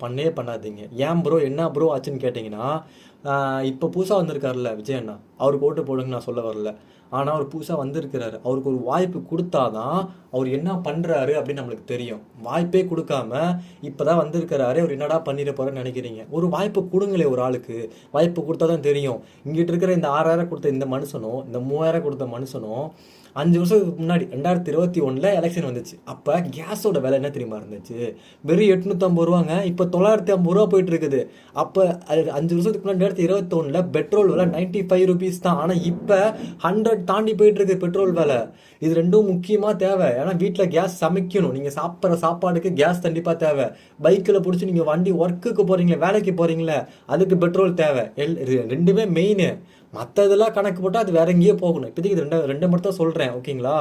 பண்ணவே பண்ணாதீங்க. ஏன் ப்ரோ என்ன ப்ரோ ஆச்சுன்னு கேட்டிங்கன்னா, இப்போ புதுசாக வந்திருக்காருல்ல விஜய் அண்ணா, அவருக்கு ஓட்டு போடுங்க நான் சொல்ல வரல. ஆனால் அவர் புதுசாக வந்திருக்கிறாரு, அவருக்கு ஒரு வாய்ப்பு கொடுத்தாதான் அவர் என்ன பண்ணுறாரு அப்படின்னு நம்மளுக்கு தெரியும். வாய்ப்பே கொடுக்காம இப்போ தான் வந்திருக்கிறாரு, அவர் என்னடா பண்ணிட போகிறேன்னு நினைக்கிறீங்க? ஒரு வாய்ப்பு கொடுங்களே ஒரு ஆளுக்கு. வாய்ப்பு கொடுத்தா தான் தெரியும். இங்கிட்டு இருக்கிற இந்த 6000 கொடுத்த இந்த மனுஷனும் இந்த 3000 கொடுத்த மனுஷனும் 5 வருஷத்துக்கு முன்னாடி 2021 எலெக்ஷன் வந்துச்சு. அப்போ கேஸோட விலை என்ன தெரியுமா இருந்துச்சு? வெறும் 850 ரூபாங்க. இப்போ 950 ரூபா போயிட்டு இருக்குது. அப்போ 5 வருஷத்துக்கு முன்னாடி 2021 பெட்ரோல் விலை 95 ருபீஸ் தான். ஆனால் இப்போ 100 தாண்டி போயிட்டு இருக்கு பெட்ரோல் விலை. இது ரெண்டும் முக்கியமாக தேவை. ஏன்னா வீட்டில் கேஸ் சமைக்கணும், நீங்கள் சாப்பிட்ற சாப்பாடுக்கு கேஸ் கண்டிப்பாக தேவை. பைக்கில் பிடிச்சி நீங்கள் வண்டி ஒர்க்குக்கு போகிறீங்களே, வேலைக்கு போகிறீங்களே, அதுக்கு பெட்ரோல் தேவை. ரெண்டுமே மெயின். மற்ற இதெல்லாம் கணக்கு போட்டால் அது வேற எங்கேயோ போகணும். இப்போதைக்கு இது ரெண்டு மட்டும் தான் சொல்கிறேன், ஓகேங்களா?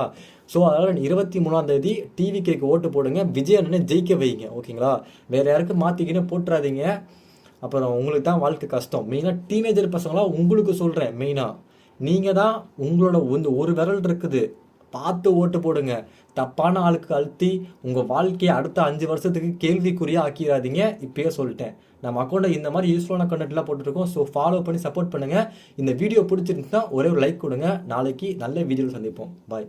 ஸோ அதனால் 23ஆம் தேதி டிவிகேக்கு ஓட்டு போடுங்க, விஜய் அண்ணனை ஜெயிக்க வைங்க, ஓகேங்களா? வேறு யாருக்கும் மாற்றிக்கின்னு போட்டுறாதீங்க. அப்புறம் உங்களுக்கு தான் வாழ்க்கை கஷ்டம். மெயினாக டீனேஜர் பசங்களாம் உங்களுக்கு சொல்கிறேன், மெயினாக நீங்கள் தான் உங்களோட ஒரு விரல் இருக்குது, பார்த்து ஓட்டு போடுங்க. தப்பான ஆளுக்கு அழுத்தி உங்கள் வாழ்க்கையை அடுத்த 5 வருஷத்துக்கு கேள்விக்குறியாக ஆக்கிடாதீங்க. இப்பயே சொல்லிட்டேன். நம்ம அக்கௌண்ட்டை இந்த மாதிரி யூஸ்ஃபுல்லான கண்டென்ட்லாம் போட்டுருக்கோம். ஸோ ஃபாலோ பண்ணி சப்போர்ட் பண்ணுங்கள். இந்த வீடியோ பிடிச்சிருந்துச்சுன்னா ஒரே ஒரு லைக் கொடுங்க. நாளைக்கு நல்ல வீடியோவில் சந்திப்போம். பாய்.